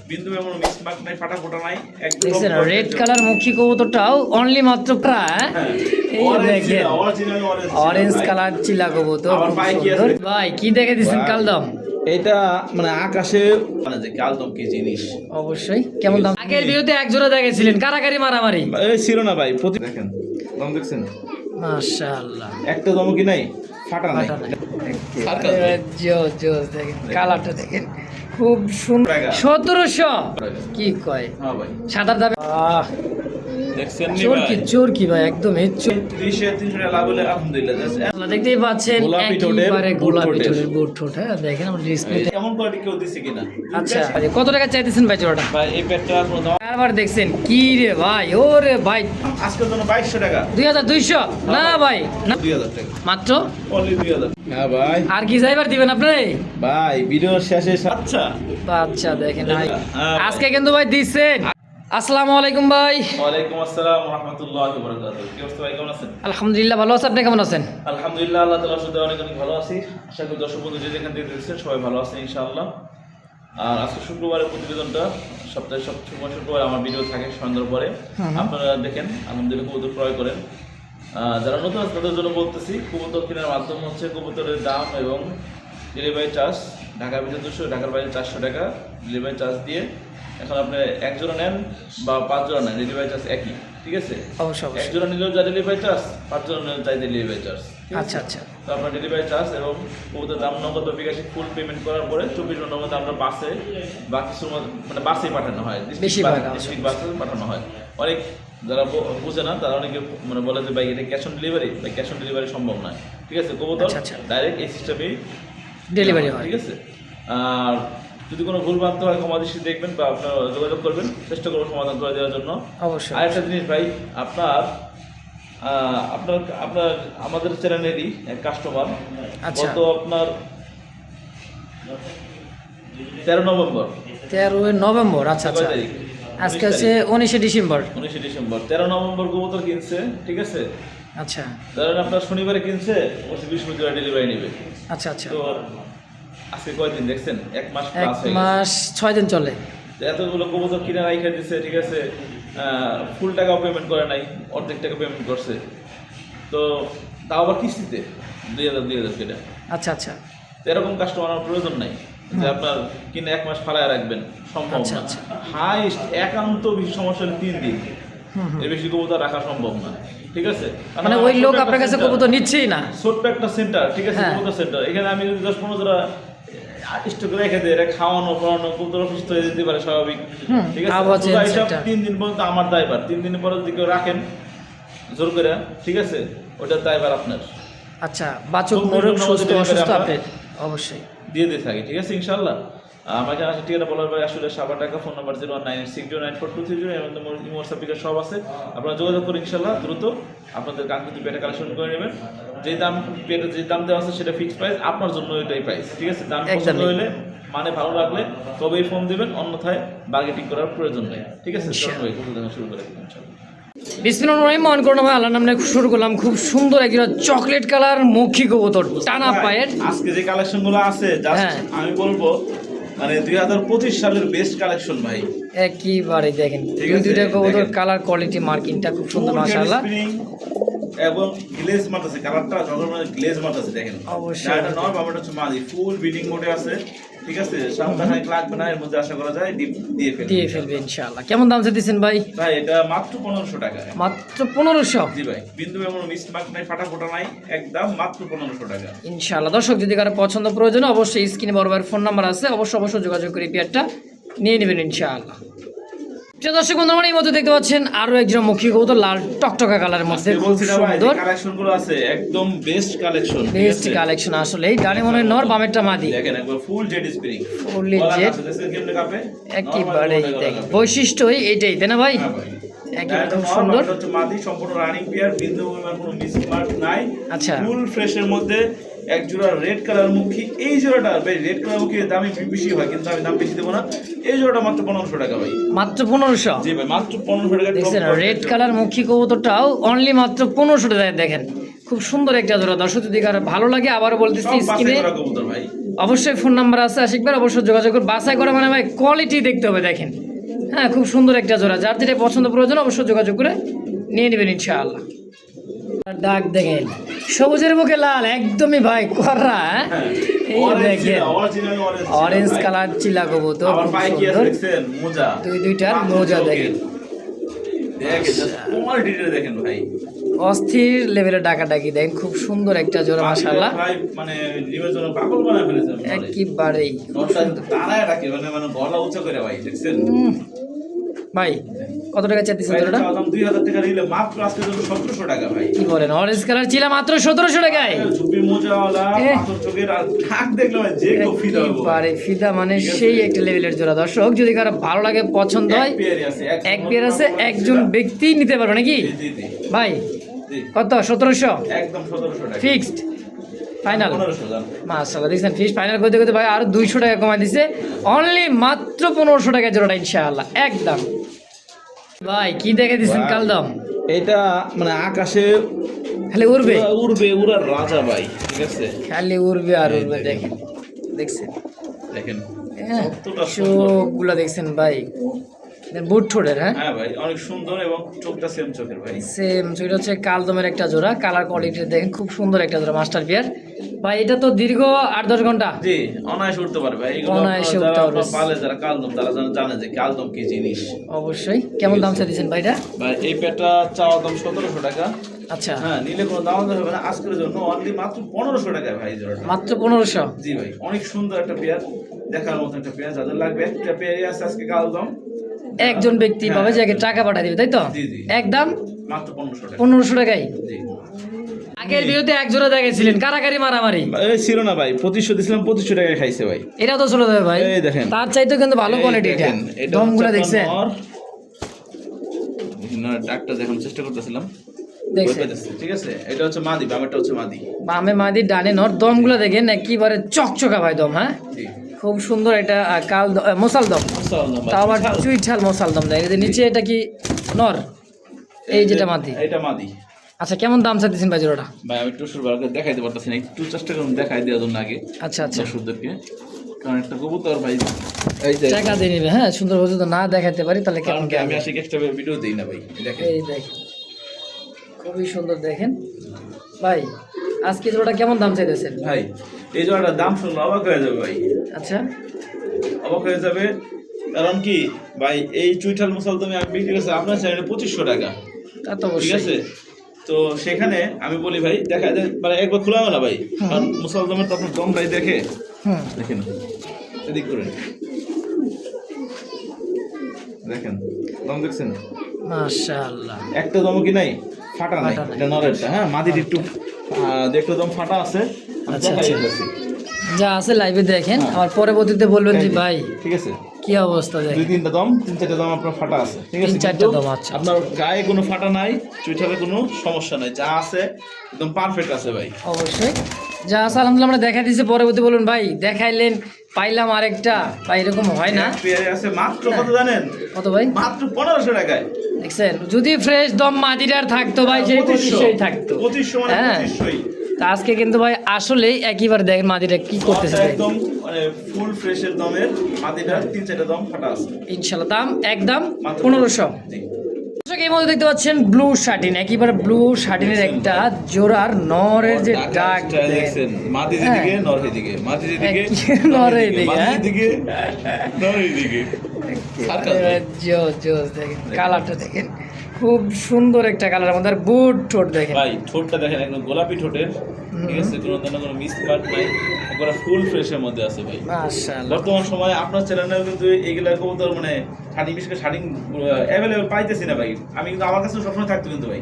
বিন্দু এমন মিসমার্ক নাই, ফাটা ফোটা নাই, একদম দেখছেন রেড কালার মুখী কবুতরটাও অনলি মাত্র প্রায় এই দেখেন অরেঞ্জ কালার চিলা কবুতর খুব সুন্দর। ভাই কি দেখে দিচ্ছেন কালদম? এটা মানে আকাশে মানে যে কালদম কি জিনিস অবশ্যই। কেমন দাম? আগের ভিডিওতে এক জোড়া দেখেছিলেন, কারাকারি মারামারি এই ছিল না ভাই, প্রতি দেখেন দম দেখছেন মাশাআল্লাহ, একটা দম কি নাই, ফাটা নাই। জোস জোস দেখেন কালারটা দেখেন খুব সুন্দর। 1700 কি কয়? হ্যাঁ ভাই সাদার দামে দেখছেন নি চোর কি ভাই, চোর কি ভাই, একদম এই চোর। 200-300 টাকা লাভ হলে আলহামদুলিল্লাহ। আপনারা দেখতেই পাচ্ছেন গোলাপি ঠোঁটের, একেবারে বুট গোলাপি ঠোঁটের। ঠোঁটের বুট ঠোঁট। হ্যাঁ দেখেন আমরা ডিসপ্লে। এমন কোয়ালিটি কেউ দিছে কিনা? আচ্ছা কত টাকা চাইতেছেন ভাই জোড়াটা? ভাই এই পেটটা কোনো দাম আবার দেখছেন কি রে ভাই, ওরে ভাই আজকের জন্য 2200 টাকা। 2200 না ভাই না 2000 টাকা মাত্র অনলি 2000। হ্যাঁ ভাই আর কি যাইবার দিবেন আপনি? ভাই ভিডিওর শেষে আচ্ছা আচ্ছা দেখেন ভাই আজকে কিন্তু ভাই দিচ্ছেন। আসসালামু আলাইকুম ভাই। ওয়ালাইকুম আসসালাম ওয়া রাহমাতুল্লাহি ওয়া বারাকাতুহু। কি অবস্থা ভাই, কেমন আছেন? আলহামদুলিল্লাহ ভালো আছি, আপনি কেমন আছেন? আলহামদুলিল্লাহ আল্লাহ তাআলার সাথে অনেক অনেক ভালো আছি। আশা করি দর্শক বন্ধু যে যেখান থেকে দেখছেন সবাই ভালো আছেন ইনশাআল্লাহ। আর আজকে শুক্রবারের প্রতিবেদনটা সপ্তাহে শুক্রবার আমার ভিডিও থাকে সন্ধ্যার পরে, আপনারা দেখেন আলহামদুলিল্লাহ কবুতর ক্রয় করেন। যারা নতুন আছে তাদের জন্য বলতেছি, কবুতর কেনার মাধ্যম হচ্ছে কবুতরের দাম এবং ডেলিভারি চার্জ। ঢাকার ভিতরে 200, ঢাকার বাইরে 400 টাকা ডেলিভারি চার্জ দিয়ে। এখন আপনি এক জোড়া নেন বা 5 জোড়া নেন, ডেলিভারি চার্জ একই, ঠিক আছে? অবশ্যই এক জোড়া নিলেও যা ডেলিভারি চার্জ, 5 জোড়া নিলেও তাই ডেলিভারি চার্জ। আচ্ছা আচ্ছা তো আপনার ডেলিভারি চার্জ এবং কবুতর দাম নগদ বা বিকাশে ফুল পেমেন্ট করার পরে 24 ঘন্টার মধ্যে আমরা বাসে বা কিছু মানে বাসেই পাঠানো হয়, ডিস্ট্রিক্ট বাসে পাঠানো হয়। অনেক যারা বুঝে না তারা অনেকে মানে বলে যে ভাই এটা ক্যাশ অন ডেলিভারি, ভাই ক্যাশ অন ডেলিভারি সম্ভব নয়, ঠিক আছে? কবুতর ডাইরেক্ট এই সিস্টেমেই ডেলিভারি হয়, ঠিক আছে? আর যদি কোনো ভুল ভ্রান্তি হয় ক্ষমা দৃষ্টি দেখবেন বা আপনারা যোগাযোগ করবেন, চেষ্টা করবো সমাধান করে দেওয়ার জন্য। অবশ্যই। আরেকটা জিনিস ভাই, আপনার আপনার আপনার আমাদের চ্যানেলেরই এক কাস্টমার গত আপনার 13 নভেম্বর 13 নভেম্বর আচ্ছা আচ্ছা আজকে হচ্ছে 19 ডিসেম্বর 13 নভেম্বর কবুতর কিনছে, ঠিক আছে? আচ্ছা ধরেন আপনার শনিবারে কিনছে, ওই বৃহস্পতিবার ডেলিভারি নেবে। আচ্ছা আচ্ছা তো আজকে কয়দিন দেখছেন? 1 মাস এক প্লাস মাস 6 দিন চলে। এতগুলো কবুতর কিনে রাইখা দিচ্ছে, ঠিক আছে? ফুল টাকাও পেমেন্ট করে নাই, অর্ধেক টাকা পেমেন্ট করছে। তো তাও আবার কিস্তিতে 2000 কেটে। আচ্ছা আচ্ছা তো এরকম কাস্টমার আমার প্রয়োজন নাই যে আপনার কিনে 1 মাস ফালায় রাখবেন, সম্ভব না। হাইস্ট একান্ত বেশি সমস্যা হলে 3 দিন, এর বেশি কবুতর রাখা সম্ভব না, ঠিক আছে? মানে ওই লোক আপনার কাছে কবুতর নিচ্ছেই না। ছোট্ট একটা সেন্টার, ঠিক আছে? কবুতর সেন্টার, এখানে আমি যদি 10-15 জোড়া স্টক রেখে দিই, এটা খাওয়ানো পড়ানো কবুতর অসুস্থ হয়ে যেতে পারে স্বাভাবিক, ঠিক আছে? 3 দিন পর্যন্ত আমার দায়ভার। 3 দিনের পরে যদি কেউ রাখেন জোর করে, ঠিক আছে, ওটার দায়ভার আপনার। আচ্ছা বাচক মোরগ সুস্থ অসুস্থ আপনি অবশ্যই দিয়ে থাকি, ঠিক আছে ইনশাআল্লাহ। আমাকে আসলে ঠিকানা বলার পরে আসলে 7 টাকা, ফোন নাম্বার 01960942330, এর মধ্যে হোয়াটসঅ্যাপ বিকাশ সব আছে। আপনারা যোগাযোগ করে ইনশাআল্লাহ দ্রুত আপনাদের কাঙ্ক্ষিত পেটে কালেকশন করে নেবেন। যে দাম পেটে যে দাম দেওয়া আছে সেটা ফিক্সড প্রাইস, আপনার জন্য ওইটাই প্রাইস, ঠিক আছে? দাম পছন্দ হলে মানে ভালো লাগলে তবেই ফোন দিবেন, অন্যথায় বার্গেটিং করার প্রয়োজন নেই, ঠিক আছে? শুরু করে ইনশাআল্লাহ। বিসমিল্লাহির রহমানির রহিম। ভাই আল্লাহর নামে শুরু করলাম। খুব সুন্দর একজন চকলেট কালার মুখী কবুতর, টানা পায়ের। আজকে যে কালেকশনগুলো আছে আমি বলবো মানে 2025 সালের বেস্ট কালেকশন ভাই। একইবারে দেখেন দুইটা কবুতর কালার কোয়ালিটি মার্কিংটা খুব সুন্দর মাশাআল্লাহ। এবং গ্লেজ মারতেছে, কালারটা যখন মানে গ্লেজ মারতেছে দেখেন। অবশ্যই এটা নয়, বাবাটা হচ্ছে মাদি, ফুল ব্রিডিং মোডে আছে, ঠিক আছে? সামনে লাগবে না, এর মধ্যে আশা করা যায় ডিপ দিয়ে ফেলবে ইনশাআল্লাহ। কেমন দাম চাইতেছেন ভাই? ভাই এটা মাত্র 1500 টাকা। মাত্র 1500? জি ভাই, বিন্দু এমন মিসমার্ক নাই, ফাটা ফোটা নাই, একদম মাত্র 1500 টাকা ইনশাআল্লাহ। দর্শক যদি কারো পছন্দ প্রয়োজন অবশ্যই স্ক্রিনে বড় ভাইয়ের ফোন নাম্বার আছে, অবশ্যই যোগাযোগ করে পেয়ারটা নিয়ে নেবেন ইনশাআল্লাহ। দর্শক বন্ধু আমার এই মধ্যে দেখতে পাচ্ছেন আরো একজন মুখী কবুতর লাল টকটকা কালারের মধ্যে, খুব সুন্দর কালেকশনগুলো আছে, একদম বেস্ট কালেকশন। আসলে এই ডানে মনে নর, বামেরটা মাদি, দেখেন একবার full jade spring, fully Z একেবারে। দেখেন বৈশিষ্ট্যই এইটাই, তাই না ভাই? একেবারে খুব সুন্দর। হচ্ছে মাদি, সম্পূর্ণ রানিং পেয়ার, বিন্দু কোনো মিসমার্ক নাই। আচ্ছা ফুল ফ্রেশের মধ্যে এক জোড়া রেড কালার মুখী। এই জোড়াটা ভাই রেড কালার মুখী দামই বেশি হয়, কিন্তু আমি দাম বেশি দেবো না। এই জোড়াটা মাত্র 1500 টাকা ভাই। মাত্র 1500? জি ভাই মাত্র 1500 টাকা। দেখছেন রেড কালার মুখী কবুতরটাও অনলি মাত্র 1500 টাকা। দেখেন খুব সুন্দর একটা জোড়া। দর্শক যদি কারো ভালো লাগে আবারও বলতেছি স্ক্রিনে অবশ্যই ফোন নাম্বার আছে আশিক ভাই, অবশ্যই যোগাযোগ করে বাছাই করে মানে ভাই কোয়ালিটি দেখতে হবে দেখেন। হ্যাঁ, খুব সুন্দর একটা জোড়া, যার যেটা পছন্দ প্রয়োজন অবশ্যই যোগাযোগ করে নিয়ে নেবেন ইনশাআল্লাহ। ডাক দেখেন সবুজের বুকে লাল, একদমই ভাই করা। হ্যাঁ? এই দেখেন অরেঞ্জ কালার চিলা কবুতর, আবার খুব পায়ে কি আছে সুন্দর। দেখছেন? মোজা। দুইটার মোজা দেখেন, দেখেন কোয়ালিটিটা দেখেন ভাই। অস্থির লেভেলের ডাকাডাকি দেখেন, খুব সুন্দর একটা জোড়া মাশাআল্লাহ, ভাই মানে ডিমের জন্য পাগল বানায় ফেলেছে আমারে। একেবারেই নটটা দাঁড়ায় রাখে মানে গলা উঁচা করে ভাই, দেখছেন? ভাই কত টাকা চাইতেছেন ভাই, জোড়াটা? এটা দাম 2000 টাকা নিলে মাত্র আজকে জন্য 1700 টাকা ভাই। কি বলেন, অরেঞ্জ কালার চিলা মাত্র 1700 টাকায়? ঝুপি মোজাওয়ালা এহ। পাথর চোখের আর ঢাক দেখলে ভাই যে কেউ ফিদা হবে। একেবারে ফিদা, মানে ঠিক আছে। সেই একটা লেভেলের জোড়া। দর্শক যদি কারো ভালো লাগে পছন্দ হয়, এক পেয়ারই আছে, এক পেয়ার আছে, একজন ব্যক্তি নিতে পারবে নাকি জি, জি, জি, ভাই? জি। কত? 1700 একদম 1700 টাকা। Fixed final? 1500 জান। মাশাআল্লাহ, দেখছেন ফিক্সড ফাইনাল করতে করতে ভাই আরো 200 টাকা কমাই দিছে, অনলি মাত্র 1500 টাকা জোড়াটা ইনশাআল্লাহ একদম। ভাই কি দেখে দিচ্ছেন কালদম? এটা মানে আকাশে খালি উড়বে, উড়বে, উড়ার রাজা ভাই, ঠিক আছে? খালি উড়বে আর উড়বে। দেখেন, দেখছেন দেখেন হ্যাঁ, কতটা সুন্দর। চোখগুলো দেখছেন ভাই, বুট ঠোঁটের। হ্যাঁ, হ্যাঁ ভাই, অনেক সুন্দর এবং চোখটা সেম চোখের ভাই। সেম, সেটা হচ্ছে কালদমের একটা জোড়া, কালার কোয়ালিটি দেখেন খুব সুন্দর একটা জোড়া মাস্টার বিয়ার। ভাই এটা তো দীর্ঘ 8-10 ঘন্টা জি, অনায়াসে উঠতে পারে ভাই। এগুলো অনায়াসে আপনারা উঠতে যারা পারবে। আপনারা পালে, যারা কালদম, তারা জানে যে কালদম কি জিনিস। অবশ্যই। কেমন দাম চাইছেন ভাই এটা? ভাই এই পেটা চাওয়া দাম 1700 টাকা। আচ্ছা, হ্যাঁ, নিলে কোনো দাম হবে না আজকের জন্য, অনলি মাত্র 1500 টাকায় ভাই জোড়াটা। মাত্র 1500? জি ভাই, অনেক সুন্দর একটা পেয়ার, দেখার মতো একটা পেয়ার। যাদের লাগবে একটা পেয়ারই আছে আজকে কালদম, একজন ব্যক্তি পাবে যে আগে টাকা পাঠিয়ে দিবে, তাই তো? জি, জি। একদম মাত্র 1500 টাকা। 1500 টাকায়। জি। আগের ভিডিওতে এক জোড়া দেখেছিলেন কারাকারি মারামারি, এই ছিল না ভাই, 2500 দিছিলাম, 2500 টাকায় খাইছে ভাই। এটা তো চলে যাবে ভাই। এই দেখেন। তার চাইতে কিন্তু ভালো এই কোয়ালিটি এটা। দেখেন, এটা দমগুলো হচ্ছে দেখছেন? আপনার নর। ডাকটা দেখানোর চেষ্টা করতেছিলাম, দেখছেন? ঠিক আছে? এটা হচ্ছে মাদি, বামেরটা হচ্ছে মাদি। বামে মাদি, ডানে নর। দমগুলো দেখেন একেবারে চকচকা ভাই দম। হ্যাঁ, জি। খুব সুন্দর। এটা মোসাল দম, তাও আবার চুইঠাল মোসাল দম দেয়। এদের নিচে এটা কি নর? এই যেটা মাদি, এটা মাদি। আচ্ছা কেমন দাম চাইতেছেন ভাই জোড়াটা? ভাই আমি একটু সুরবার করে দেখাইতে পারতেছি না, একটু চেষ্টা করুন দেখাই দেওয়ার জন্য আগে আচ্ছা আচ্ছা, দর্শকদেরকে, কারণ একটা কবুতর ভাই এই যে, টাকা দিয়ে নিবে। হ্যাঁ, সুন্দর ভাবে যদি না দেখাতে পারি তাহলে কারণ কেমন কি আমি আসি এক্সট্রা ভিডিও দেই না ভাই, দেখেন। এই দেখেন খুবই সুন্দর দেখেন ভাই। আজকে জোড়াটা কেমন দাম চাইতেছেন ভাই এই জোড়াটার দাম শুনলে অবাক হয়ে যাবে ভাই, আচ্ছা, অবাক হয়ে যাবে। কারণ কি ভাই, এই চুইঠাল মুসাল তুমি আমি বিক্রি করছি আপনার চ্যানেলে 2500 টাকা, তা তো ঠিক অবশ্যই। আছে? তো সেখানে আমি বলি ভাই দেখা যায় মানে একবার খোলা না ভাই, কারণ মুসলদমের তো আপনার দম ভাই দেখে হুম, দেখেন, এদিক করেন, দেখেন দম দেখছেন? মাশাআল্লাহ, একটা দম কি নাই, ফাটা নাই, ফাটা নাই। এটা নরেরটা। হ্যাঁ, মাদির একটু দেখতে দম ফাটা আছে, আমি আচ্ছা, দেখাই আচ্ছা। দিতেছি। যা আছে লাইভে দেখেন, হ্যাঁ। আমার পরবর্তীতে বলবেন যে এই যে, ভাই ঠিক আছে? কি অবস্থা দেখেন। 2-3টা দম, 3-4টা দম আপনার ফাটা আছে, ঠিক আছে? 3-4টা কিন্তু দম, আচ্ছা। আপনার গায়ে কোনো ফাটা নাই, চুইঠালে কোনো সমস্যা নাই, যা আছে একদম পারফেক্ট আছে ভাই। অবশ্যই যা আছে আলহামদুলিল্লাহ আমরা দেখাই দিয়েছি। পরবর্তী বলুন ভাই দেখাইলেন পাইলাম আরেকটা, বা এরকম হয় না। এক পেয়ারে আছে মাত্র কত জানেন? কত ভাই? মাত্র 1500 টাকায়। দেখছেন, যদি ফ্রেশ দম মাদিরার থাকতো ভাই সেই 2500 থাকতো। 2500 মানে হ্যাঁ। 2500 তা আজকে কিন্তু ভাই আসলেই একইবার দেখেন মাদিরা কি করতেছে দেখেন। একদম মানে ফুল ফ্রেশের দমের মাদিটার 3-4টা দম ফাটা আছে, ইনশাল্লাহ দাম একদম মাত্র 1500। জি। দর্শক এই মধ্যে দেখতে পাচ্ছেন ব্লু শার্টিন, একেবারে ব্লু শার্টিনের একটা জোড়ার নরের যে ডাক দেখছেন, মাদি যেদিকে নর এদিকে, মাদি যেদিকে নর এদিকে, মাদি হ্যাঁ? যেদিকে নর এদিকে। সার্কাস ভাই। জোস দেখেন, কালারটা দেখেন খুব সুন্দর একটা কালার, আমাদের বুট ঠোঁট দেখেন ভাই ঠোঁটটা দেখেন একদম গোলাপি ঠোঁটের, ঠিক আছে? কোনো ধরনের কোনো মিসমার্ক নাই, একবার ফুল ফ্রেশের মধ্যে আছে ভাই। মাশাআল্লাহ। বর্তমান সময়ে আপনার চ্যানেলেও কিন্তু এইগুলা কবুতর মানে শাড়ি, বিশেষ করে শাড়ি অ্যাভেলেবেল পাইতেছি না ভাই। আমি কিন্তু আমার কাছে সবসময় থাকতো কিন্তু ভাই,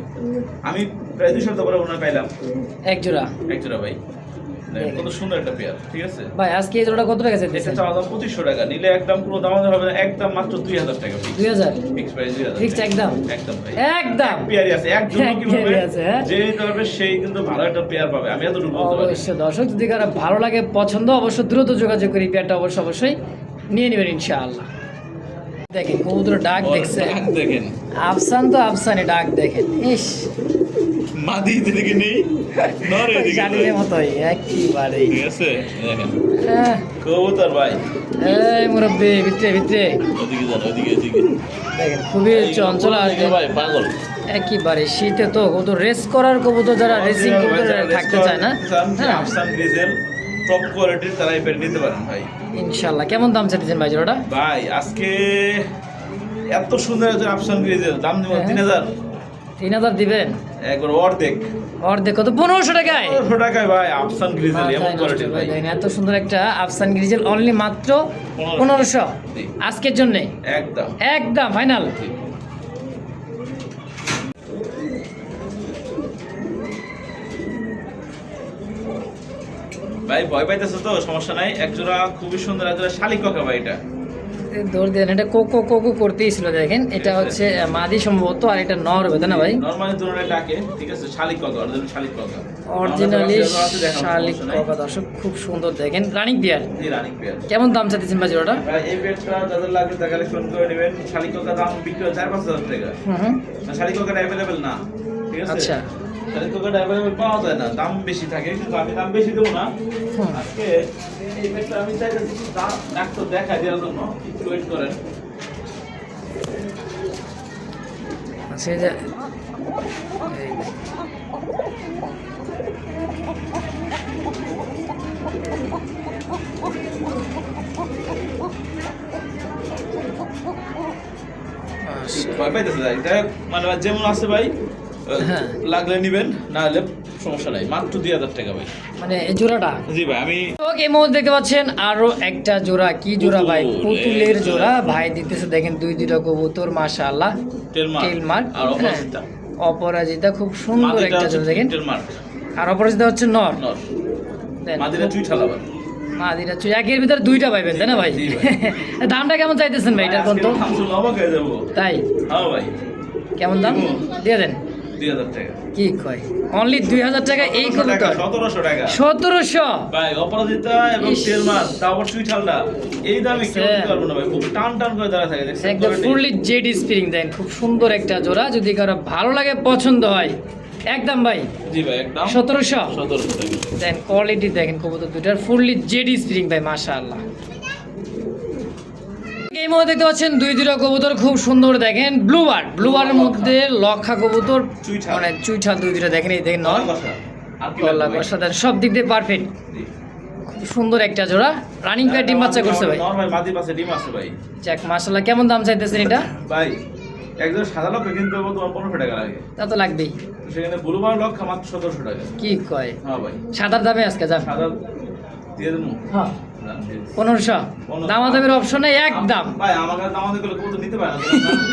আমি প্রায় 2 সপ্তাহ পরে ওনার পাইলাম এক জোড়া এক জোড়া ভাই। দেখেন কত সুন্দর একটা পেয়ার, ঠিক আছে? ভাই আজকে এই জোড়া কত টাকা এটা চাইতেছেন? চাওয়া দাম 2500 টাকা, নিলে একদম কোনো দাম হবে না, একদম মাত্র 2000 টাকা ফিক্স। 2000 ফিক্স প্রাইস 2000 ফিক্সড একদম একদম ভাই। একদম। পেয়ারই আছে, এক জন্য এক কি হবে, পেয়ারই আছে, হ্যাঁ? যে নিতে পারবে সেই কিন্তু ভালো একটা পেয়ার পাবে, আমি এতটুকু বলতে পারি। অবশ্যই দর্শক যদি কারো ভালো লাগে পছন্দ অবশ্যই দ্রুত যোগাযোগ করি, পেয়ারটা অবশ্যই নিয়ে নেবেন ইনশাআল্লাহ। দেখেন কবুতর ডাক ওর দেখছেন, ডাক দেখেন, আফসান তো আফসানে ডাক দেখেন, ইস মাদি এদিকে নেই, নর এদিকে শাড়ির নেই। মতোই একেবারে। ঠিক আছে, দেখেন হ্যাঁ, কবুতর ভাই, এই মুরব্বি ভিতরে ভিতরে ওদিকে যান, ওদিকে দেখেন, খুবই চঞ্চল আর এইগুলো ভাই পাগল। একেবারে শীতে তো কবুতর রেস করার কবুতর, যারা রেসিং কবুতর থাকতে চায় না, হ্যাঁ আফসান গ্রিজেল টপ কোয়ালিটির তারা এই পেট নিতে পারেন ভাই। ইনশাল্লাহ। কেমন দাম চাইতেছেন ভাই জোড়াটা? ভাই আজকে এত সুন্দর একটা আফসান গ্রিজেল দাম দিব হ্যাঁ। 3000, 3000 দিবেন? একবার অর্ধেক অর্ধেক কত? 1500 টাকায়? 1500 টাকায় ভাই আফসান গ্রিজেল এমন মাথায় নষ্ট কোয়ালিটির ভাই, ভাই। দেখেন এত সুন্দর একটা আফসান গ্রিজেল অনলি মাত্র 1500 জি। আজকের জন্য একদম একদম ফাইনাল। ভাই ভয় পাইতেছে তো সমস্যা নাই, এক জোড়া খুবই সুন্দর, এক জোড়া শালিক কাকা ভাই। এটা দৌড় দেন, এটা কোকো কোকো করতেই ছিল দেখেন, এটা হচ্ছে মাদি সম্ভবত, আর এটা নর হবে তাই না ভাই? নরমালি দুটোরে ডাকে, ঠিক আছে, শালিক কাকা, অরিজিনাল শালিক কাকা, অরিজিনালি আমাদের কাছে দেখানোর শালিক সমস্যা নাই। কোকা। দর্শক খুব সুন্দর দেখেন, রানিং বিয়ার। জি, রানিং পেয়ার। কেমন দাম চাইতেছেন ভাই জোড়াটা? ভাই এই পেয়ারটা যাদের লাগবে তা কালেকশন করে নেবেন। শালিক কাকা দাম বিক্রি হয় 4-5 হাজার টাকা। হুম, না, শালিক কাকাটা অ্যাভেলেবেল না, ঠিক আছে। আচ্ছা। শালিক কাকাটা অ্যাভেলেবেল পাওয়া যায় না, দাম বেশি থাকে, কিন্তু আমি দাম বেশি দেবো না। হুম। আজকে এই পেয়ারটা আমি চাইতেছি দাম ডাক্তার দেখা দেওয়ার জন্য, একটু ওয়েট করেন। আচ্ছা, এই যে এই আচ্ছা। ভয় পাইতেছে ভাই, এটা মানে যেমন আছে ভাই, হ্যাঁ। লাগলে নিবেন, না হলে সমস্যা নাই, মাত্র 2000 টাকা ভাই। মানে এই জোড়াটা। জি ভাই, আমি ওকে, এই মুহূর্তে দেখতে পাচ্ছেন আরো একটা জোড়া। কি জোড়া ভাই? পুতুলের জোড়া ভাই দিতেছে দেখেন, দুইটা কবুতর মাশাআল্লাহ, টেল মার্ক আর অপরাজিতা। অপরাজিতা খুব সুন্দর মাদিটা একটা হচ্ছে জোড়া দেখেন, টেল মার্ক, আর অপরাজিতা হচ্ছে নর। নর। দেন, মাদিটা চুই ঠালাবার। মাদিটা চুই, একের ভিতরে দুইটা পাইবেন তাই না ভাই? জি দামটা কেমন চাইতেছেন ভাই এটার কোন? অবাক হয়ে যাবো। তাই হ্যাঁ ভাই, কেমন দাম দিয়ে দেন? 2000 টাকা। কি কয়, অনলি 2000 টাকা এই 1700 টাকা, কবুতর? 1700 টাকা 1700? ভাই। অপরাজিতা এবং ইস। টেল মার্ক, তারপর চুই ঠালটা, এই দামে কেউ দেখছেন? দিতে পারবো না ভাই, খুব টান টান করে দাঁড়া থাকে, দেখছেন একদম quality? ফুললি জেড স্প্রিং দেন, খুব সুন্দর একটা জোড়া। যদি কারো ভালো লাগে, পছন্দ হয়, একদম ভাই জি ভাই, একদম 1700 1700 টাকা। দেন। কোয়ালিটি দেখেন কবুতর দুইটার, ফুললি জেড স্প্রিং ভাই, মাশাআল্লাহ। এই মধ্যে দেখতে পাচ্ছেন দুইটা কবুতর খুব সুন্দর দেখেন, ব্লুবারের মধ্যে লক্ষা কবুতর, চুইঠাল। মানে চুইঠাল দুইটা দেখেন, এই দেখেন নর কষা। আর কি গলা লাগবে ভাই? কষা দেন, সব দিক দিয়ে পারফেক্ট, জি। খুব সুন্দর একটা জোড়া। রানিং প্যাড ডিম বাচ্চা করছে ভাই। নর ভাই, মাদি পাশে ডিম আছে ভাই। যাক মাশাআল্লাহ। কেমন দাম চাইতেছেন এটা? ভাই একদম সাদা লক্ষ কিন্তু তোমার 1500 টাকা লাগে, তা তো লাগবেই। সেখানে ব্লুবার লক্ষ মাত্র 1700 টাকা। কি কয়, হ্যাঁ ভাই, সাদার দামে আজকে যান সাদা দিয়ে দেবো। হ্যাঁ না, দিয়ে দিচ্ছি। 1500 দামাদামের অপশন নেই, একদম। ভাই আমার কাছে দাম দিলে কত নিতে পারে না,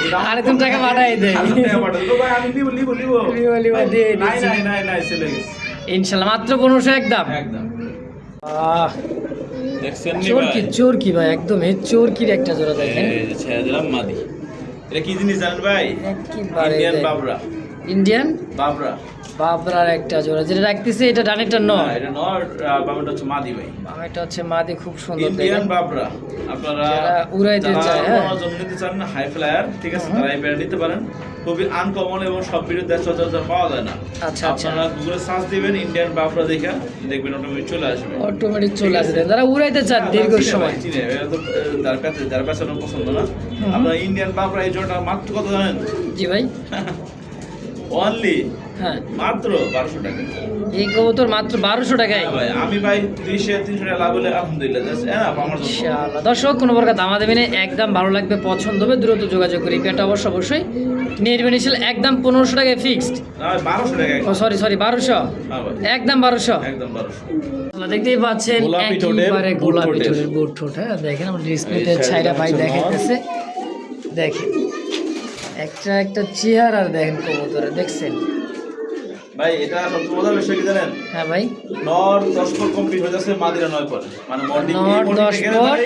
এই দাম- আরে তুমি টাকা পাঠাই দে। 1000 টাকা পাঠাও। তো ভাই আমি নিব। লিবো, দিয়ে নাই দিচ্ছি। নাই চলে গেছে। ইনশাল্লাহ মাত্র 1500 একদম। একদম আহ, দেখছেন নি চোরকি ভাই, চোরকি ভাই, একদম এই চোরকির একটা জোড়া দেখেন, এই যে ছেড়ে দিলাম মাদি। এটা কি জিনিস জানেন ভাই? একেবারে ইন্ডিয়ান দেখ। বাবরা। ইন্ডিয়ান বাবরা বাবরার একটা জোড়া, যেটা রাখতেছে এটা ডানেরটা নয়, এটা নর, বাবরাটা হচ্ছে মাদি ভাই। এটা হচ্ছে মাদি, খুব সুন্দর ইন্ডিয়ান দেখেন। বাবরা আপনারা যারা উড়াইতে যারা চায়, হ্যাঁ। উড়ানোর জন্য নিতে চান না, হাই ফ্লায়ার, ঠিক আছে, তারা এই পেয়ার নিতে পারেন। খুবই আনকমন এবং সব ভিডিওতে সচরাচর পাওয়া যায় না। আচ্ছা, আচ্ছা। আপনারা গুগলে সার্চ দিবেন ইন্ডিয়ান বাবরা দেখে, দেখবেন অটোমেটিক চলে আসবে। অটোমেটিক চলে আসে, যারা উড়াইতে চান দীর্ঘ চিনে সময়। ভাই, চিনে। এরা তো যার পেছনে পছন্দ না। আপনারা ইন্ডিয়ান বাবরা এই জোড়াটা মাত্র কত জানেন? জি ভাই, অনলি হ্যাঁ মাত্র 1200 টাকা। এই কবুতর মাত্র 1200 টাকায়। হ্যাঁ ভাই, আমি ভাই 200-300 টাকা লাভ হলে আলহামদুলিল্লাহ, জাস্ট আমার জন্য। ইনশাআল্লাহ। দর্শক কোনো প্রকার দামা দেবেন না, একদম ভালো লাগবে, পছন্দ হবে, দ্রুত যোগাযোগ করি। পেটা অবশ্যই নিয়ে নেবেন। একদম 1500 টাকায় ফিক্সড। না ভাই, 1200 টাকা ও সরি 1200, হ্যাঁ ভাই, একদম 1200। একদম 1200। দেখতেই পাচ্ছেন গোলাপি ঠোঁটের, একেবারে বুট গোলাপি ঠোঁটের। ঠোঁটের বুট ঠোঁট। হ্যাঁ দেখেন, আমরা ডিসপ্লেতে এই ছাইরা ভাই হচ্ছে নর। দেখাইতেছে, দেখেন একটা চেহারা দেখেন কবুতরে, দেখছেন? ভাই এটা সবচেয়ে মজার বিষয় কি জানেন? হ্যাঁ ভাই, নর 10 পর কমপ্লিট হয়ে যাচ্ছে, মাদিরা 9 পর, মানে মর্নিং নর 10 পর,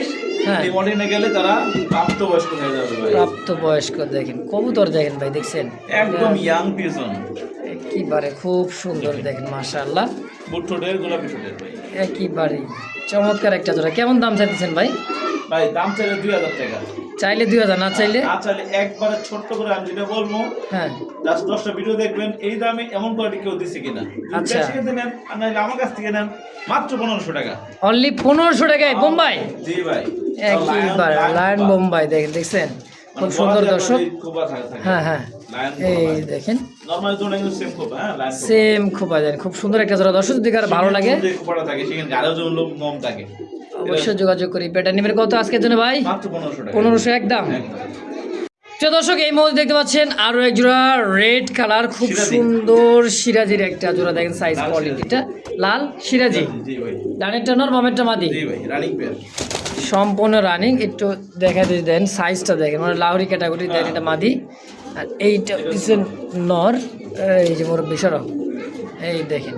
হ্যাঁ। এই মর্নিংয়ে গেলে তারা প্রাপ্তবয়স্ক হয়ে যাবে ভাই। প্রাপ্তবয়স্ক দেখেন কবুতর, দেখেন ভাই, দেখছেন? একদম ইয়াং পিজন, একেবারে খুব সুন্দর দেখেন, মাশাআল্লাহ। বুট ঠোঁটের, গোলাপি ঠোঁটের ভাই। একেবারে চমৎকার একটা জোড়া। কেমন দাম চাইতেছেন ভাই? ভাই দাম চাইলে 2000 টাকা। চাইলে 2000, না চাইলে চাইলে একবারে ছোট্ট করে আমি যেটা বলবো, হ্যাঁ জাস্ট 10টা ভিডিও দেখবেন এই দামে এমন কোয়ালিটি কেউ দিছে কিনা। আচ্ছা। বেশি কিনতে নেন আর নাহলে আমার কাছ থেকে নেন মাত্র 1500 টাকা। অনলি 1500 টাকায় বোম্বাই। জি ভাই, একবার লায়ন বোম্বাই দেখছেন, খুব সুন্দর দর্শক। হ্যাঁ হ্যাঁ, এই দেখেন নরমাল জোড়া কিন্তু সেম খোপা, হ্যাঁ লাইন সেম খোপা দেন, খুব সুন্দর একটা জোড়া দর্শক। যদি কারো ভালো লাগে যে খোপাটা থাকে সেখানে গাড়িও যেমন লোক কম থাকে, অবশ্যই যোগাযোগ করি। পেটা নিবেন কত আজকের জন্য ভাই? মাত্র 1500 টাকা। 1500 একদম। তো দর্শক এই মুহূর্তে দেখতে পাচ্ছেন আরো এক জোড়া রেড কালার, খুব সুন্দর সিরাজির একটা জোড়া। দেখেন সাইজ কোয়ালিটিটা, লাল সিরাজি। জি ভাই, ডানেরটা নর বামেরটা মাদি, জি ভাই রানিং পেয়ার সম্পূর্ণ রানিং। একটু দেখা দিয়ে দেন সাইজটা দেখেন, মানে লাহোরি ক্যাটাগরি দেন। এটা মাদি আর এইটা হচ্ছে নর। এই যে মোর বিশারক, এই দেখেন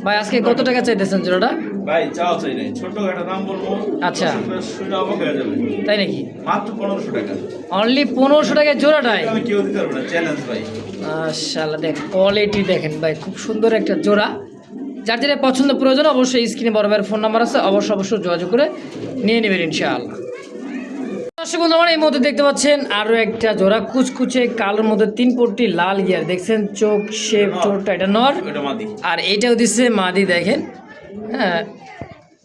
ভাই আজকে কত টাকা চাইতেছেন জোড়াটা? ভাই চাও চাই নাই, ছোট একটা দাম বলবো। আচ্ছা। শুনে অবাক হয়ে যাবে, তাই নাকি? মাত্র 1500 টাকা। অনলি 1500 টাকায় জোড়াটাই? আমি কেউ দিতে পারবো না, চ্যালেঞ্জ ভাই। মাশাআল্লাহ, দেখ কোয়ালিটি দেখেন ভাই, খুব সুন্দর একটা জোড়া। যার যেটা পছন্দ প্রয়োজন অবশ্যই স্ক্রিনে বড় ভাইয়ের ফোন নাম্বার আছে, অবশ্যই যোগাযোগ করে নিয়ে নেবেন ইনশাআল্লাহ। দর্শক বন্ধু, আমার এই মধ্যে দেখতে পাচ্ছেন আরো একটা জোড়া কুচকুচে কালোর মধ্যে 3 পট্টি লাল গিয়ার। দেখছেন চোখ শেপ চোখটা, এটা নর এটা মাদি আর এইটাও দিচ্ছে মাদি। দেখেন হ্যাঁ,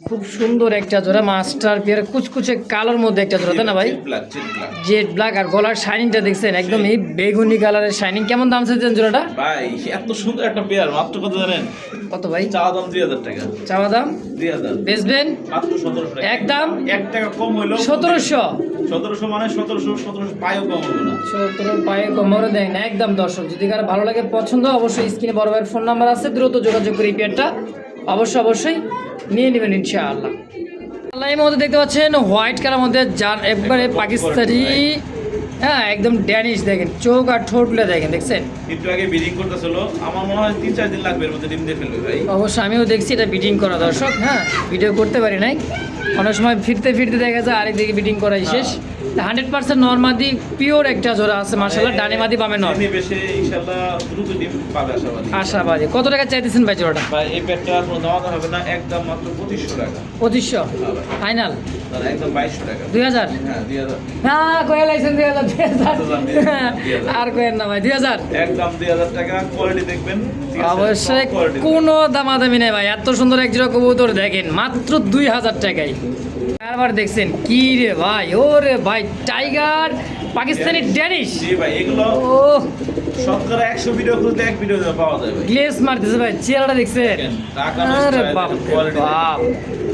খুব সুন্দর একটা জোড়া মাস্টার পেয়ার, কুচকুচে কালোর মধ্যে একটা জোড়া, তাই না ভাই? Black, jade black. Jade black আর গলার শাইনিংটা দেখছেন একদমই বেগুনি কালারের শাইনিং। কেমন দাম চাইছেন জোড়াটা? ভাই এত সুন্দর একটা পেয়ার মাত্র কত জানেন? কত ভাই? চাওয়া দাম 2000 টাকা। চাওয়া দাম 2000, বেচবেন মাত্র 1700 টাকা। একদম 1 টাকা কম হইলো 1700। 1700 মানে 1700 পাইও কম হলো না। 17 পায়ে কমরে দেয় না একদম। দর্শক যদি কারো ভালো লাগে পছন্দ অবশ্যই স্ক্রিনে বড় ভাইয়ের ফোন নাম্বার আছে, দ্রুত যোগাযোগ করে এই পেয়ারটা অবশ্যই নিয়ে নেবেন ইনশাআল্লাহ। এই মধ্যে দেখতে পাচ্ছেন হোয়াইট কালার মধ্যে, যার একবারে পাকিস্তানি, হ্যাঁ একদম ড্যানিশ। দেখেন চোখ আর ঠোঁটগুলো দেখেন, দেখছেন একটু আগে বিডিং করতেছিল, আমার মনে হয় 3-4 দিন লাগবে এর মধ্যে ডিম দিয়ে ফেলবে ভাই। অবশ্যই আমিও দেখছি এটা বিটিং করা দর্শক। হ্যাঁ ভিডিও করতে পারি নাই, অনেক সময় ফিরতে দেখা যায় আরেকদিকে বিটিং করাই শেষ। 100% নরমাদি পিওর একটা জোড়া আছে মাশাআল্লাহ, ডানে মাদি বামে নর। দিনে বেশে ইনশাআল্লাহ দ্রুত ডিম পাবে আশাবাদী। কত টাকা চাইতেছেন ভাই জোড়াটা? ভাই এই পেটটা কোনো দাম হবে না, একদম মাত্র 2500 টাকা। 2500 ফাইনাল? তাহলে একদম 2200 টাকা। 2000? হ্যাঁ 2000। না কয়ে লাইছেন 2000। আর কয়েন না ভাই 2000 একদম 2000 টাকা। কোয়ালিটি দেখবেন, ঠিক আছে? অবশ্যই Quality কোনো দামাদামি নেই ভাই। এত সুন্দর এক জোড়া কবুতর দেখেন মাত্র 2000 টাকায়। কারবার দেখছেন কি রে ভাই, ওরে ভাই টাইগার পাকিস্তানি ড্যানিশ। জি ভাই, এগুলো ও শতকরা 100 ভিডিও করতে এক ভিডিও পাওয়া যায় ভাই। গ্লেস মারতেছে ভাই, চেহারাটা দেখছেন? টাকা আরে নষ্ট, বাপ কোয়ালিটি বাপ।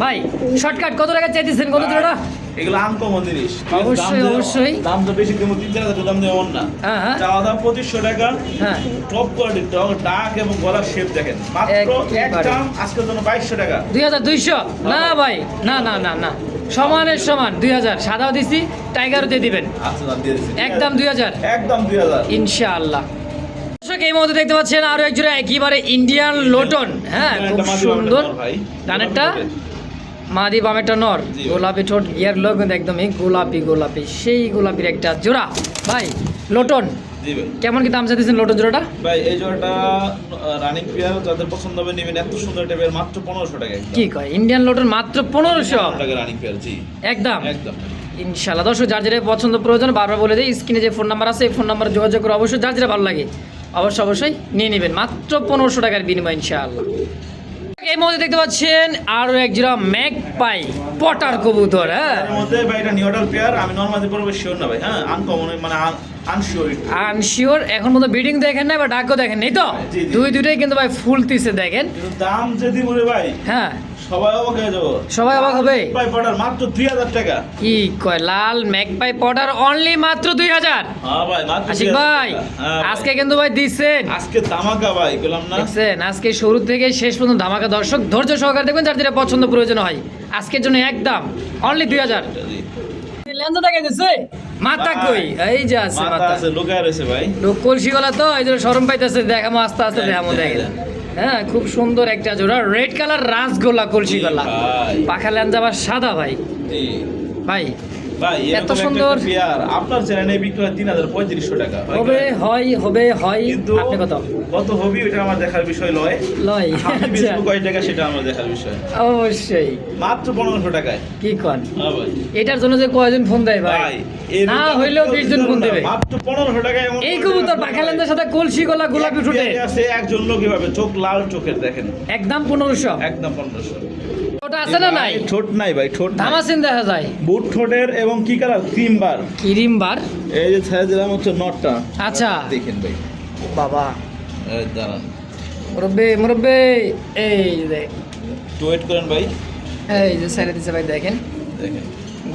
ভাই শর্টকাট কত টাকা চাইতেছেন কত জোড়া? এগুলো আনকমন জিনিস। অবশ্যই। দাম তো বেশি দেবো, 3-4 দাম দেবো না। হ্যাঁ হ্যাঁ চাওয়া দাম 2500 টাকা। হ্যাঁ টপ কোয়ালিটি, ডাক এবং গলার শেপ দেখেন, মাত্র একেবারে। একদম আজকের জন্য 2200 টাকা। 2200? না ভাই না না না না, সমানের সমান 2000। সাদাও দিছি, টাইগারও দিয়ে দিবেন আচ্ছা দাম দিয়ে দিচ্ছি, একদম 2000 একদম 2000 ইনশাআল্লাহ। দর্শক এই মুহূর্তে দেখতে পাচ্ছেন আরো এক জোড়া একেবারে ইন্ডিয়ান লোটন। হ্যাঁ খুব সুন্দর। ডানেরটা মাদি বামেরটা নর, জি। গোলাপি ঠোঁট গিয়ার লোক কিন্তু একদমই গোলাপি সেই গোলাপির একটা জোড়া ভাই লোটন। জি ভাই। কেমন কি দাম চাইতেছেন লোটন জোড়াটা? ভাই এই জোড়াটা রানিং পেয়ার, যাদের পছন্দ হবে নেবেন। এত সুন্দর টাইপের মাত্র 1500 টাকা। কি কয় ইন্ডিয়ান লোটন মাত্র 1500 টাকা রানিং পেয়ার। জি একদম একদম। ইনশাআল্লাহ। দর্শক যার যেটা পছন্দ প্রয়োজন বারবার বলে দিই, স্ক্রিনে যে ফোন নাম্বার আছে এই ফোন নাম্বারে যোগাযোগ করে অবশ্যই যার যেটা ভালো লাগে অবশ্যই নিয়ে নেবেন মাত্র 1500 টাকার বিনিময় ইনশাআল্লাহ। এই মধ্যে দেখতে পাচ্ছেন আরো এক জোড়া ম্যাগপাই পটার কবুতর। হ্যাঁ এর মধ্যে ভাই এটা নিউট্রাল পেয়ার, আমি নরমালি পড়বে শিওর না ভাই। হ্যাঁ আনকমন মানে আনশিওর। আনশিওর এখন মতো বিডিং দেখেন না বা ডাকও দেখেন নাই তো? জি, জি। দুইটাই কিন্তু ভাই ফুলতিছে দেখেন। কিন্তু দাম যদি বলে ভাই হ্যাঁ সবাই অবাক হয়ে যাবো। সবাই অবাক হবে। ভাই পড়ার মাত্র 2000 টাকা। কি কয় লাল ম্যাগপাই পটার অনলি মাত্র 2000? হ্যাঁ ভাই মাত্র আশিক 2000 ভাই টাকা। হ্যাঁ ভাই। আজকে কিন্তু ভাই দিচ্ছেন আজকে ধামাকা ভাই, বললাম না? দেখছেন আজকে শুরু থেকে শেষ পর্যন্ত ধামাকা। দর্শক ধৈর্য সহকারে দেখবেন, যার যেটা পছন্দ প্রয়োজন হয় আজকের জন্য একদম অনলি 2000। জি। লেন্সটা দেখা দিচ্ছে মাথা কই? এই যে আছে মাথা মাথা, আছে, লুকায় রয়েছে ভাই। লোক কলসি গলা তো এই জন্য শরম পাইতেছে। দেখামো আস্তে আস্তে দেখামো। দেখেন হ্যাঁ খুব সুন্দর একটা জোড়া রেড কালার রাসগোল্লা কলসি গলা, ভাই। পাখা লেন্স আবার সাদা ভাই। জি ভাই ভাই এত সুন্দর পেয়ার আপনার চ্যানেলে বিক্রি হয় 3350 টাকা হবে হয় কিন্তু আপনি কত হবে এটা আমার দেখার বিষয় লয় লয় আমি আচ্ছা বেচবো কয় টাকা সেটা আমার দেখার বিষয় অবশ্যই মাত্র 1500 টাকায় কি কোন হ্যাঁ ভাই এটার জন্য যে কয়জন ফোন দেয় ভাই না হইলেও 20 জন ফোন দেবে মাত্র 1500 টাকায় এমন এই কবুতর পাখালেন্দের সাথে কলসি গলা গোলাপি ঠোঁটে আছে একজন লোক কিভাবে চোখ লাল চোখের দেখেন একদম 1500 একদম 1500 ওটা আছে না নাই ঠোঁট নাই ভাই ঠোঁট নাই। ধামাসিন দেখা যায় বুট ঠোঁটের এবং কি কালার ক্রিম বার ক্রিম বার এই যে ছেড়ে দিলাম হচ্ছে নটটা আচ্ছা দেখেন ভাই বাবা এই দাঁড়ান মুরব্বে এই যে একটু ওয়েট করেন ভাই এই যে ছেড়ে দিছে ভাই দেখেন দেখেন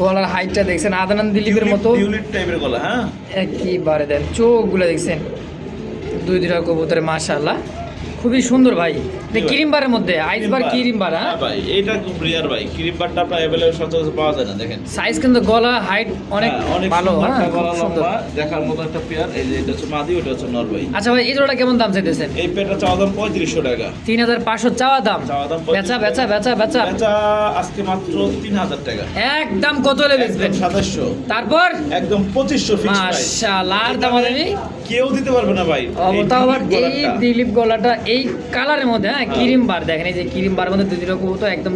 গলার হাইটটা দেখছেন আদানান দিলীপের মতো টিউলিপ টাইপের গলা হ্যাঁ একইবারে দেন চোখগুলো দেখছেন দুইটা কবুতরে মাশাআল্লাহ খুবই সুন্দর ভাই এটা ক্রিম বারের মধ্যে আইস বার ক্রিম বার হ্যাঁ ভাই এটা খুব রিয়ার ভাই ক্রিম বারটা আপনার अवेलेबल সচরাচর পাওয়া যায় না দেখেন সাইজ কিন্তু গলা হাইট অনেক হ্যাঁ, ভালো সুন্দর হ্যাঁ একটা খুব গলা সুন্দর লম্বা দেখার মতো একটা পেয়ার এই যে এটা হচ্ছে মাদি ওটা হচ্ছে নর ভাই আচ্ছা ভাই এই জোড়াটা কেমন দাম চাইতেছেন এই পেয়ারটা চাওয়া দাম 3500 টাকা 3500 চাওয়া দাম চাওয়া দাম বেচা বেচা বেচা বেচা বেচা আজকে মাত্র 3000 টাকা একদম কত হলে বেচবেন একদম 2700 তারপর একদম 2500 ফিক্স প্রাইস মাশাআল্লাহ আর দাম দেবে কেউ দিতে পারবে না ভাই অবতা আবার এই দিলীপ গলাটা এই কালারের মধ্যে হ্যাঁ ক্রিম বার দেখেন এই যে ক্রিম বার মধ্যে দুই রকম তো একদম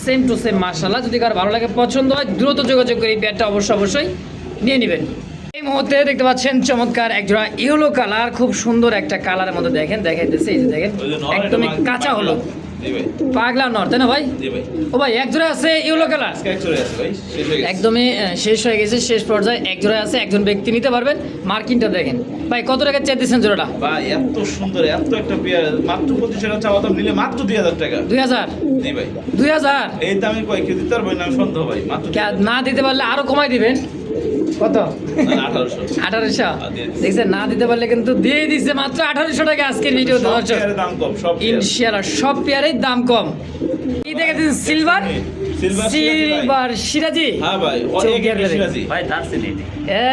সেম টু সেম মাশাআল্লাহ যদি কার ভালো লাগে পছন্দ হয় দ্রুত যোগাযোগ করে এই পেয়ারটা অবশ্যই নিয়ে নেবেন এই মুহূর্তে দেখতে পাচ্ছেন চমৎকার একজোড়া ইয়েলো কালার খুব সুন্দর একটা কালারের মধ্যে দেখেন দেখাইতেছে এই যে দেখেন একদমই কাঁচা হলুদ জি ভাই পাগলা নর তাই না ভাই জি ভাই ও ভাই এক জোড়া আছে ইয়েলো কালার আজকে চলে আসে ভাই শেষ হয়ে গেছে একদমই শেষ হয়ে গেছে শেষ পর্যায়ে এক জোড়া আছে একজন ব্যক্তি নিতে পারবেন মার্কিনটা দেখেন ভাই কত টাকা চাইতেছেন জোড়াটা ভাই এত সুন্দর এত একটা পেয়ার মাত্র 2500 টাকা চাওয়া দাম নিলে মাত্র 2000 টাকা 2000 জি ভাই 2000 এই দামে কয় কেউ দিতে পারবে না আমি সন্দেহ ভাই মাত্র না দিতে পারলে আরো কমাই দিবেন কত 1800 1800 দেখছেন না দিতে পারলে কিন্তু দিয়ে দিছে মাত্র 1800 টাকা আজকের ভিডিও সব পেয়ারের দাম কম সব পেয়ার। ইনশাআল্লাহ সব পেয়ারের দাম কম কি দেখে দিচ্ছেন সিলভার সিলভার সিরাজি হ্যাঁ ভাই চোখ অনেক গেলে দেখেন। সিরাজি ভাই দার্সিলিং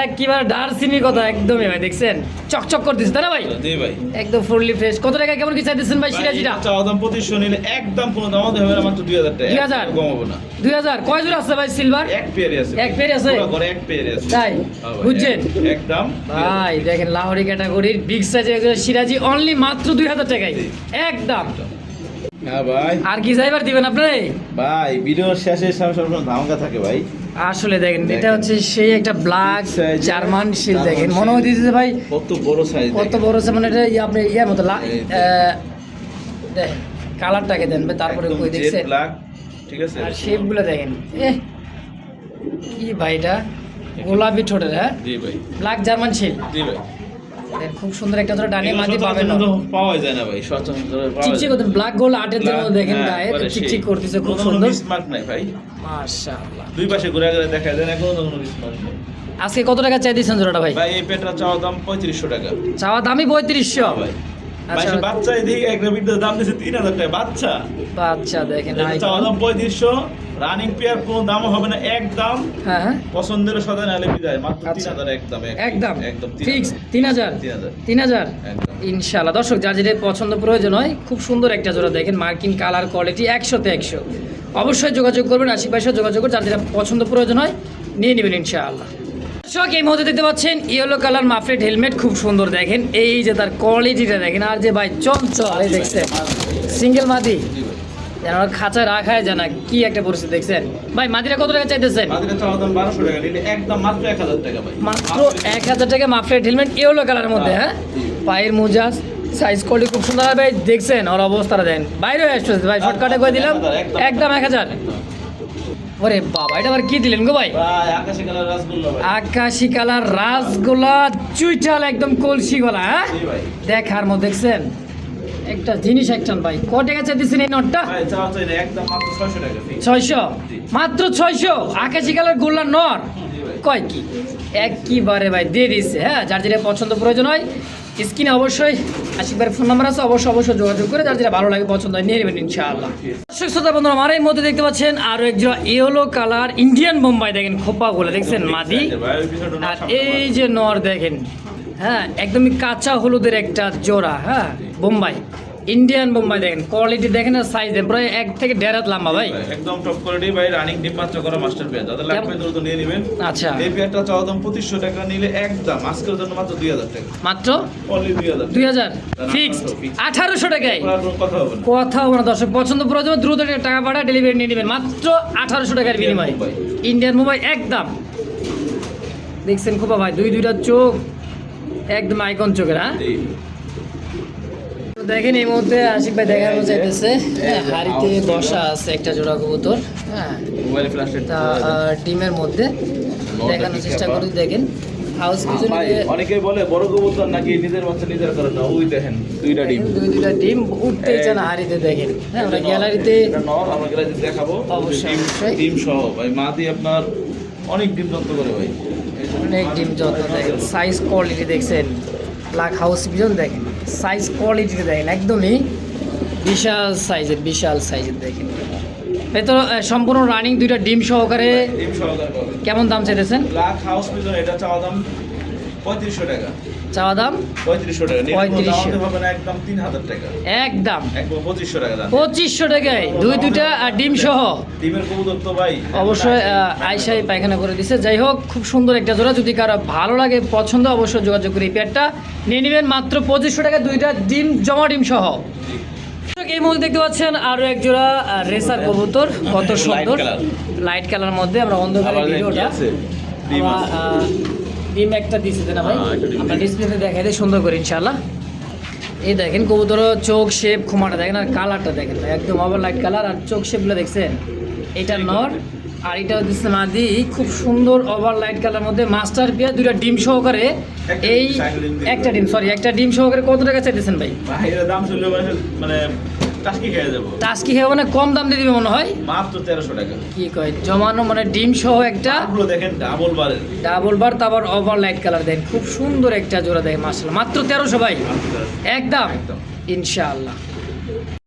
একেবারে দারচিনির কথা একদমই ভাই দেখছেন চকচক করতেছে তাই না ভাই জি ভাই একদম ফুললি ফ্রেশ কত টাকা কেমন কি চাইতেছেন ভাই সিরাজিটা চাওয়া দাম 2500 নিলে একদম কোনো দাম হবে না মাত্র 2000 টাকা 2000 কমাবো না 2000 কয় জোড়া আছে ভাই সিলভার এক পেয়ারই আছে এক পেয়ারই আছে? পুরো ঘরে এক পেয়ারই আছে তাই হ্যাঁ ভাই, বুঝছেন একদম ভাই দেখেন লাহোরি ক্যাটাগরির বিগ সাইজের সিরাজি অনলি মাত্র 2000 টাকায় একদম হ্যাঁ ভাই আর কি যাইবার দিবেন আপনি ভাই ভিডিওর শেষে সবসময় ধামাকা থাকে ভাই আসলে দেখেন এটা হচ্ছে সেই একটা ব্ল্যাক Size, জার্মান শিল German দেখেন shield। মনে হইতেছে ভাই কত বড় সাইজ কত বড় আছে মানে এটা আপনি ইয়ার মতো এই দেখেন কালারটাকে দেন ভাই, তারপরে কই দেখছেন ব্ল্যাক ঠিক আছে আর শেপগুলো দেখেন কি ভাই এটা গোলাপি ঠোঁটের হ্যাঁ জি ভাই ব্ল্যাক জার্মান শিল জি ভাই দেখেন খুব সুন্দর একটা ধরে ডানে এগুলো মাঝে পাবেন না সচরাচর তো পাওয়া যায় না ভাই সচরাচর পাওয়া চিকচিক যায় করতেন ব্ল্যাক গোল আটের জন্য Black, দেখেন হ্যাঁ, গায়ে একবারে চিকচিক সেই। করতেছে খুব কোনো সুন্দর মিসমার্ক নাই ভাই মাশাআল্লাহ দুই পাশে ঘুরে ঘুরে দেখা যায় না কোনো মিসমার্ক নেই আজকে কত টাকা চাই দিয়েছেন জোড়াটা ভাই ভাই এই পেটটা চাওয়া দাম 3500 টাকা চাওয়া দামই 3500 ভাই আচ্ছা ভাই বাচ্চা এদিকে একটা বিদ্যুৎ দাম দিয়েছে 3000 টাকা বাচ্চা আচ্ছা দেখেন এটা চাওয়া দাম 3500 রানিং পেয়ার কোনো দামও হবে না একদম হ্যাঁ হ্যাঁ পছন্দের সাথে নালে বিদায় মাত্র আচ্ছা। 3000 একদম একদম একদম ফিক্স 3000 3000 একদম ইনশাআল্লাহ দর্শক যার যেটা পছন্দ প্রয়োজন হয় খুব সুন্দর একটা জোড়া দেখেন মার্কিন কালার কোয়ালিটি 100 তে 100 অবশ্যই যোগাযোগ করবেন আশিক ভাইয়ের সাথে যোগাযোগ করে যার যেটা পছন্দ প্রয়োজন হয় নিয়ে নেবেন ইনশাআল্লাহ দর্শক এই মুহূর্তে দেখতে পাচ্ছেন ইয়েলো কালার মাফলেট হেলমেট খুব সুন্দর দেখেন এই যে তার কোয়ালিটিটা দেখেন আর যে ভাই চঞ্চল এই দেখছেন সিঙ্গেল মাদি জি ভাই যেন খাঁচায় রাখায় জানা কি একটা পরিস্থিতি দেখছেন ভাই মাদিরা কত টাকা চাইতেছেন মাদিরা চাওয়া দাম 1200 টাকা নিলে একদম মাত্র 1000 টাকা ভাই মাত্র 1000 টাকা মাফলেট হেলমেট ইয়েলো কালারের মধ্যে হ্যাঁ পায়ের মোজা সাইজ কোয়ালিটি খুব সুন্দর হবে দেখছেন ওর অবস্থাটা দেন বাইরে হয়ে আসছে ভাই শর্টকাটে করে দিলাম একদম 1000 ওরে বাবা এটা আবার কি দিলেন গো ভাই ভাই আকাশী কালার রাসগোল্লা ভাই আকাশি কালার রাসগোলা চুইটাল একদম কলসি গলা হ্যাঁ জি ভাই দেখার মধ্যে দেখছেন একটা জিনিস একটান ভাই ক টাকা চাইতেছেন এই নোটটা ভাই চাওয়া চাই না একদম মাত্র 600 টাকা ফিক্স 600 মাত্র 600 আকাশি কালার গোল্লা নর জি ভাই কয় কি একবারে ভাই দিয়ে দিচ্ছে হ্যাঁ যার যেটা পছন্দ প্রয়োজন হয় স্ক্রিনে অবশ্যই আশিকবার ফোন নাম্বার আছে অবশ্যই যোগাযোগ করে যার যেটা ভালো লাগে পছন্দ হয় নিয়ে নেবেন ইনশাআল্লাহ দর্শক শ্রোতা বন্ধুরা আমার এই মধ্যে দেখতে পাচ্ছেন আরো একজন ইয়েলো কালার ইন্ডিয়ান বোম্বাই দেখেন খোপা গুলো দেখছেন মাদি ভাই ওই পিছনটা না আর এই যে নর দেখেন হ্যাঁ একদমই কাঁচা হলুদের একটা জোড়া হ্যাঁ বোম্বাই ইন্ডিয়ান বোম্বাই দেখেন, কোয়ালিটি দেখেন আর সাইজ দেখেন, প্রায় 1 থেকে 1.5 হাত লম্বা ভাই। একদম টপ কোয়ালিটি ভাই, রানিং ডিম বাচ্চা করা মাস্টার পেয়ার, যাদের লাগবে দ্রুত নিয়ে নেবেন। আচ্ছা, এই পেয়ারটা চাওয়া দাম 2500 টাকা, নিলে একদম আজকের জন্য মাত্র 2000 টাকা, মাত্র অনলি 2000। 2000 ফিক্সড, 1800 টাকায় আর কোনো কথা হবে না। কথা হবে না দর্শক, পছন্দ প্রয়োজন দ্রুত টাকা পাঠায় ডেলিভারি নিয়ে নেবেন মাত্র 1800 টাকার বিনিময়ে। ইন্ডিয়ান মোবাইল একদম দেখছেন খুব ভাই, দুইটা চোখ একদম আইকন চোখের। হ্যাঁ জি। দেখেন এই মুহূর্তে আশিক ভাই দেখানো যাইতেছে, হাড়িতে বসা আছে একটা জোড়া কবুতর। হ্যাঁ, মোবাইল ফ্ল্যাশের তা ডিমের মধ্যে দেখানোর চেষ্টা করি। দেখেন হাউস পিছনে অনেকেই বলে বড় কবুতর নাকি নিজের বাচ্চা নিজের করে না, ওই দেখেন দুইটা ডিম, দুইটা ডিম উঠতেই চায় না হাড়িতে। দেখেন হ্যাঁ, আমরা গ্যালারিতে এটা নর, আমরা গ্যালারিতে দেখাবো। অবশ্যই, ডিম- অবশ্যই। ডিম সহ ভাই, মা দিয়ে আপনার অনেক ডিম যত্ন করে ভাই। এই যে অনেক ডিম যত দেখেন, সাইজ কোয়ালিটি দেখছেন, ব্ল্যাক হাউস পিজন দেখেন, সাইজ কোয়ালিটি দেখেন, একদমই বিশাল সাইজের দেখেন। এই তো সম্পূর্ণ রানিং দুইটা ডিম সহকারে ডিম সহকারে পাবেন। কেমন দাম চাইতেছেন? ব্ল্যাক হাউস পিজন এটা চাওয়া দাম 3500 টাকা, চাওয়া দাম 3500 টাকা, নিলে কোনো 3500 দামাতে হবে না, একদম 3000 টাকা, একদম একদম 2500 টাকা দাম। 2500 টাকায় দুইটা আর ডিম সহ। ডিমের কবুতর তো ভাই অবশ্যই আয়সাই পায়খানা করে দিছে। যাই হোক, খুব সুন্দর একটা জোড়া, যদি কারো ভালো লাগে পছন্দ অবশ্যই যোগাযোগ করে এই পেয়ারটা নিয়ে নেবেন মাত্র 2500 টাকা, দুইটা ডিম জমা ডিম সহ। এই মধ্যে দেখতে পাচ্ছেন আরো এক জোড়া রেসার কবুতর, কত সুন্দর লাইট কালার মধ্যে। আমরা অন্ধকারে আবার কি ভিডিওটা আছে? ডিম আমরা, আছে। ডিম একটা দিচ্ছে না ভাই, একটা ডিম আমরা ডিসপ্লেতে দেখাই দিই সুন্দর করে ইনশাআল্লাহ। এই দেখেন কবুতর চোখ শেপ খুমাটা দেখেন, আর কালারটা দেখেন ভাই, একদম ওভার লাইট কালার, আর চোখ শেপগুলো দেখছেন, এটা নর আর এটা হচ্ছে মাদি, খুব সুন্দর ওভার লাইট কালার মধ্যে মাস্টার পেয়ার, দুইটা ডিম সহকারে। এই একটা ডিম সহকারে কত টাকা চাইতেছেন ভাই? ভাই এর দাম শুনলে মানে টাস্কি খেয়ে যাবো, টাস্কি খেয়ে মানে কম দাম দিয়ে দিবে মনে হয়। মাত্র 1300 টাকা। কি কয় জমানো মানে ডিম সহ একটা পুরো দেখেন ডাবল বারের, ডাবল বার, তারপর ওভার লাইট কালার দেখেন, খুব সুন্দর একটা জোড়া দেখেন মাশাআল্লাহ, মাত্র 1300 ভাই, মাত্র 1300 একদম একদম। ইনশাআল্লাহ।